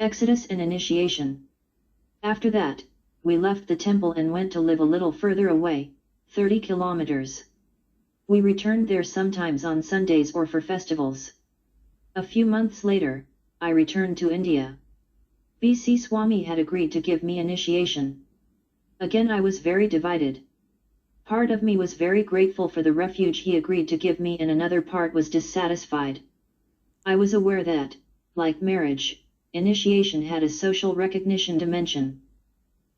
Exodus and initiation. After that, we left the temple and went to live a little further away, 30 kilometers. We returned there sometimes on Sundays or for festivals. A few months later, I returned to India. B.C. Swami had agreed to give me initiation. Again I was very divided. Part of me was very grateful for the refuge he agreed to give me, and another part was dissatisfied. I was aware that, like marriage, initiation had a social recognition dimension.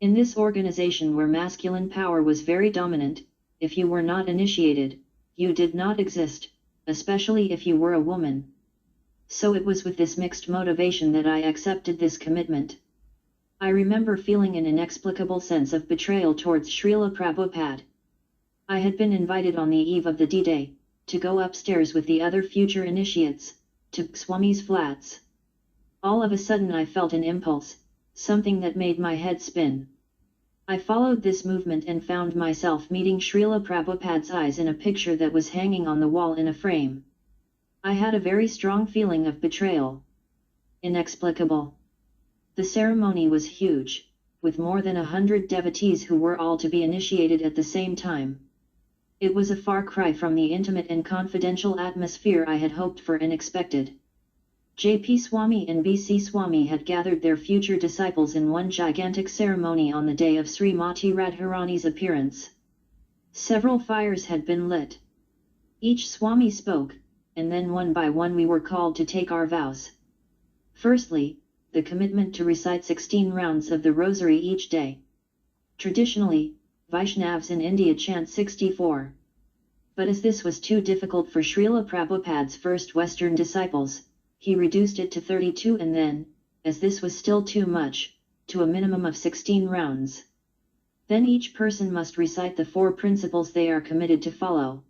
In this organization where masculine power was very dominant, if you were not initiated, you did not exist, especially if you were a woman. So it was with this mixed motivation that I accepted this commitment. I remember feeling an inexplicable sense of betrayal towards Srila Prabhupada. I had been invited on the eve of the D-Day, to go upstairs with the other future initiates, to Swami's flats. All of a sudden I felt an impulse, something that made my head spin. I followed this movement and found myself meeting Srila Prabhupada's eyes in a picture that was hanging on the wall in a frame. I had a very strong feeling of betrayal. Inexplicable. The ceremony was huge, with more than 100 devotees who were all to be initiated at the same time. It was a far cry from the intimate and confidential atmosphere I had hoped for and expected. J.P. Swami and B.C. Swami had gathered their future disciples in one gigantic ceremony on the day of Srimati Radharani's appearance. Several fires had been lit. Each Swami spoke, and then one by one we were called to take our vows. Firstly, the commitment to recite 16 rounds of the rosary each day. Traditionally, Vaishnavas in India chant 64. But as this was too difficult for Srila Prabhupada's first Western disciples, he reduced it to 32 and then, as this was still too much, to a minimum of 16 rounds. Then each person must recite the 4 principles they are committed to follow.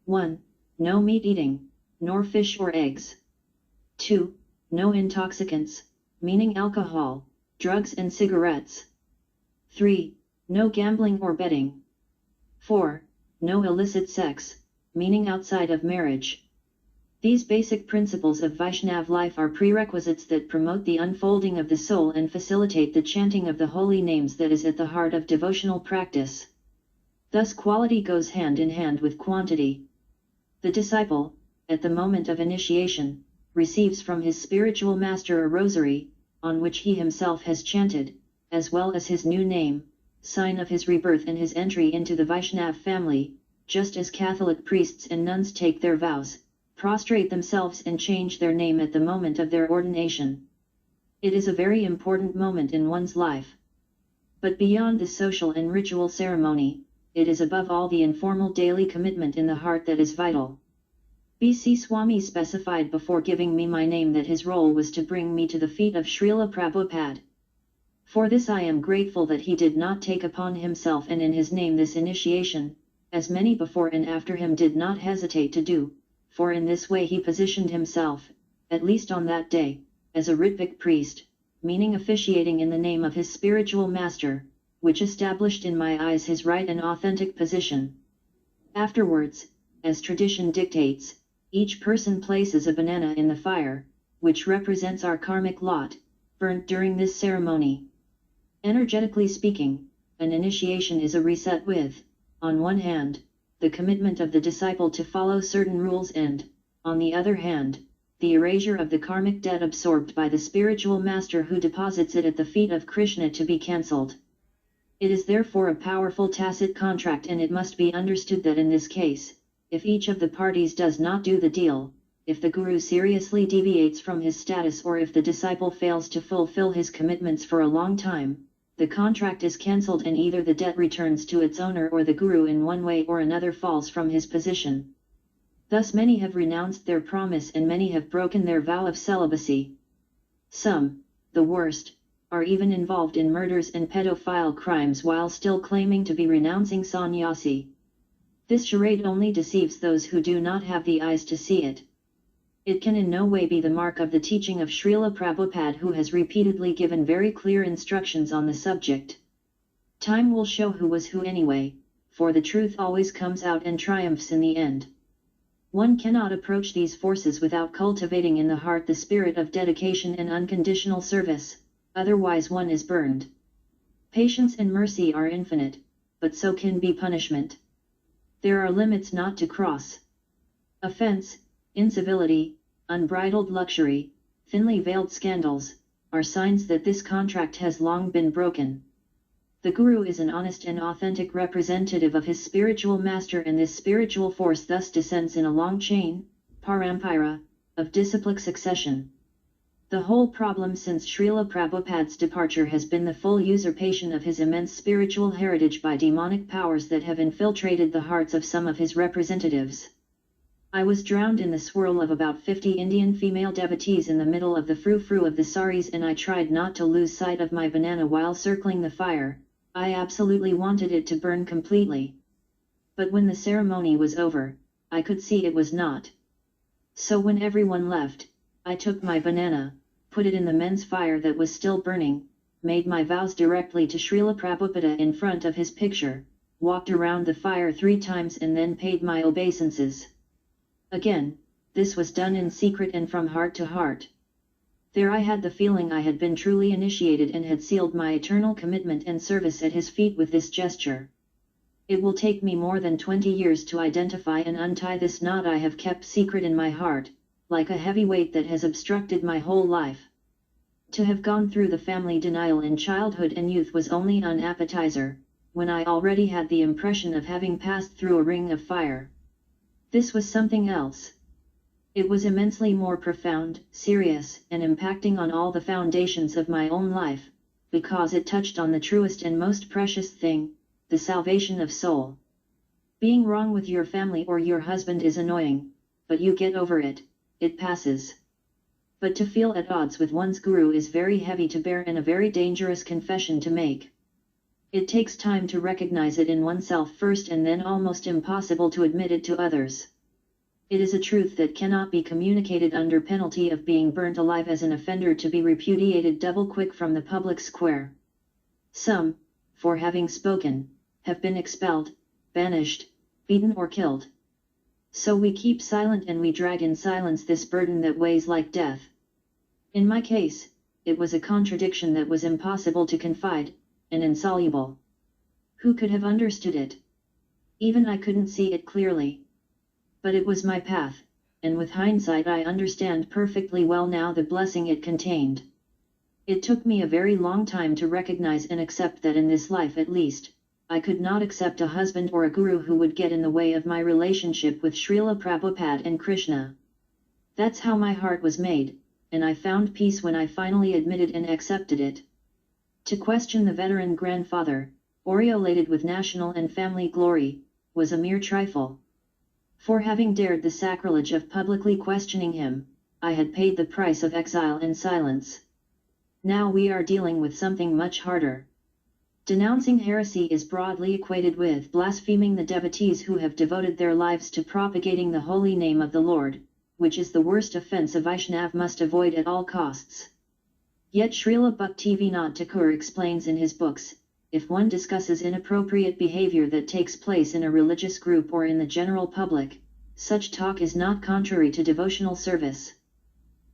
1. No meat eating, nor fish or eggs. 2. No intoxicants, meaning alcohol, drugs and cigarettes. 3. No gambling or betting. 4. No illicit sex, meaning outside of marriage. These basic principles of Vaishnav life are prerequisites that promote the unfolding of the soul and facilitate the chanting of the holy names that is at the heart of devotional practice. Thus quality goes hand in hand with quantity. The disciple, at the moment of initiation, receives from his spiritual master a rosary, on which he himself has chanted, as well as his new name, sign of his rebirth and his entry into the Vaishnav family, just as Catholic priests and nuns take their vows, prostrate themselves and change their name at the moment of their ordination. It is a very important moment in one's life. But beyond the social and ritual ceremony, it is above all the informal daily commitment in the heart that is vital. B.C. Swami specified before giving me my name that his role was to bring me to the feet of Srila Prabhupada. For this I am grateful that he did not take upon himself and in his name this initiation, as many before and after him did not hesitate to do, for in this way he positioned himself, at least on that day, as a Ritvik priest, meaning officiating in the name of his spiritual master, which established in my eyes his right and authentic position. Afterwards, as tradition dictates, each person places a banana in the fire, which represents our karmic lot, burnt during this ceremony. Energetically speaking, an initiation is a reset with, on one hand, the commitment of the disciple to follow certain rules and, on the other hand, the erasure of the karmic debt absorbed by the spiritual master who deposits it at the feet of Krishna to be cancelled. It is therefore a powerful tacit contract, and it must be understood that in this case, if each of the parties does not do the deal, if the guru seriously deviates from his status or if the disciple fails to fulfill his commitments for a long time, the contract is cancelled and either the debt returns to its owner or the guru in one way or another falls from his position. Thus many have renounced their promise and many have broken their vow of celibacy. Some, the worst, are even involved in murders and pedophile crimes while still claiming to be renouncing sannyasi. This charade only deceives those who do not have the eyes to see it. It can in no way be the mark of the teaching of Srila Prabhupada, who has repeatedly given very clear instructions on the subject. Time will show who was who anyway, for the truth always comes out and triumphs in the end. One cannot approach these forces without cultivating in the heart the spirit of dedication and unconditional service, otherwise one is burned. Patience and mercy are infinite, but so can be punishment. There are limits not to cross. Offense, incivility, unbridled luxury, thinly veiled scandals, are signs that this contract has long been broken. The Guru is an honest and authentic representative of his spiritual master, and this spiritual force thus descends in a long chain, parampara, of disciplic succession. The whole problem since Srila Prabhupada's departure has been the full usurpation of his immense spiritual heritage by demonic powers that have infiltrated the hearts of some of his representatives. I was drowned in the swirl of about 50 Indian female devotees in the middle of the frou-frou of the saris, and I tried not to lose sight of my banana while circling the fire. I absolutely wanted it to burn completely. But when the ceremony was over, I could see it was not. So when everyone left, I took my banana, put it in the men's fire that was still burning, made my vows directly to Srila Prabhupada in front of his picture, walked around the fire 3 times and then paid my obeisances. Again, this was done in secret and from heart to heart. There I had the feeling I had been truly initiated and had sealed my eternal commitment and service at his feet with this gesture. It will take me more than 20 years to identify and untie this knot I have kept secret in my heart, like a heavy weight that has obstructed my whole life. To have gone through the family denial in childhood and youth was only an appetizer, when I already had the impression of having passed through a ring of fire. This was something else. It was immensely more profound, serious, and impacting on all the foundations of my own life, because it touched on the truest and most precious thing, the salvation of soul. Being wrong with your family or your husband is annoying, but you get over it, it passes. But to feel at odds with one's guru is very heavy to bear and a very dangerous confession to make. It takes time to recognize it in oneself first and then almost impossible to admit it to others. It is a truth that cannot be communicated under penalty of being burnt alive as an offender to be repudiated double quick from the public square. Some, for having spoken, have been expelled, banished, beaten or killed. So we keep silent and we drag in silence this burden that weighs like death. In my case, it was a contradiction that was impossible to confide, and insoluble. Who could have understood it? Even I couldn't see it clearly. But it was my path, and with hindsight I understand perfectly well now the blessing it contained. It took me a very long time to recognize and accept that in this life at least, I could not accept a husband or a guru who would get in the way of my relationship with Srila Prabhupada and Krishna. That's how my heart was made, and I found peace when I finally admitted and accepted it. To question the veteran grandfather, aureolated with national and family glory, was a mere trifle. For having dared the sacrilege of publicly questioning him, I had paid the price of exile and silence. Now we are dealing with something much harder. Denouncing heresy is broadly equated with blaspheming the devotees who have devoted their lives to propagating the holy name of the Lord, which is the worst offense a Vaishnav must avoid at all costs. Yet Srila Bhaktivinoda Thakur explains in his books, if one discusses inappropriate behavior that takes place in a religious group or in the general public, such talk is not contrary to devotional service.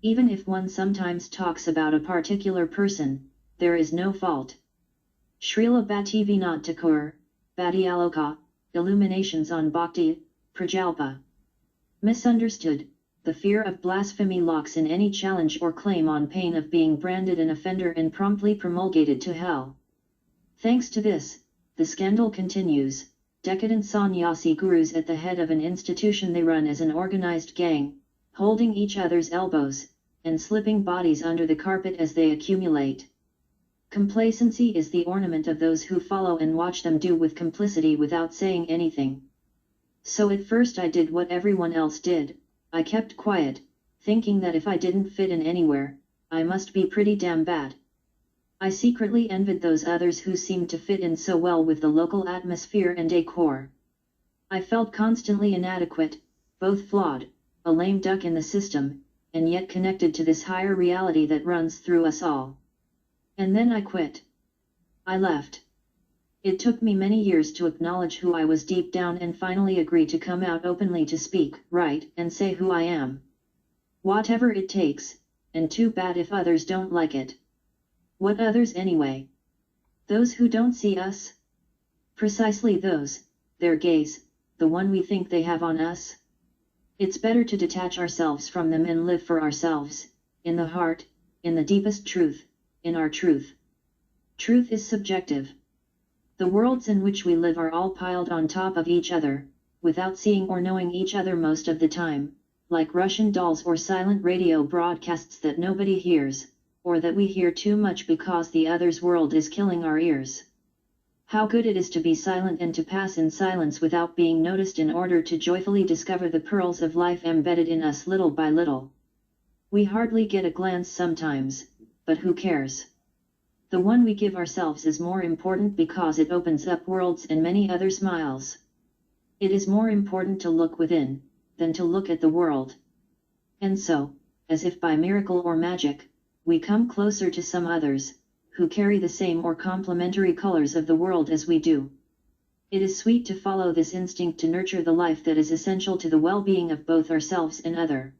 Even if one sometimes talks about a particular person, there is no fault. Srila Bhaktivinoda Thakur, Bhakti-aloka, Illuminations on Bhakti, Prajalpa. Misunderstood, the fear of blasphemy locks in any challenge or claim on pain of being branded an offender and promptly promulgated to hell. Thanks to this, the scandal continues, decadent sannyasi gurus at the head of an institution they run as an organized gang, holding each other's elbows, and slipping bodies under the carpet as they accumulate. Complacency is the ornament of those who follow and watch them do with complicity without saying anything. So at first I did what everyone else did, I kept quiet, thinking that if I didn't fit in anywhere, I must be pretty damn bad. I secretly envied those others who seemed to fit in so well with the local atmosphere and decor. I felt constantly inadequate, both flawed, a lame duck in the system, and yet connected to this higher reality that runs through us all. And then I quit. I left. It took me many years to acknowledge who I was deep down and finally agree to come out openly to speak, write, and say who I am. Whatever it takes, and too bad if others don't like it. What others anyway? Those who don't see us? Precisely those, their gaze, the one we think they have on us. It's better to detach ourselves from them and live for ourselves, in the heart, in the deepest truth, in our truth. Truth is subjective. The worlds in which we live are all piled on top of each other, without seeing or knowing each other most of the time, like Russian dolls or silent radio broadcasts that nobody hears, or that we hear too much because the other's world is killing our ears. How good it is to be silent and to pass in silence without being noticed in order to joyfully discover the pearls of life embedded in us little by little. We hardly get a glance sometimes, but who cares? The one we give ourselves is more important because it opens up worlds and many other smiles. It is more important to look within, than to look at the world. And so, as if by miracle or magic, we come closer to some others, who carry the same or complementary colors of the world as we do. It is sweet to follow this instinct to nurture the life that is essential to the well-being of both ourselves and other.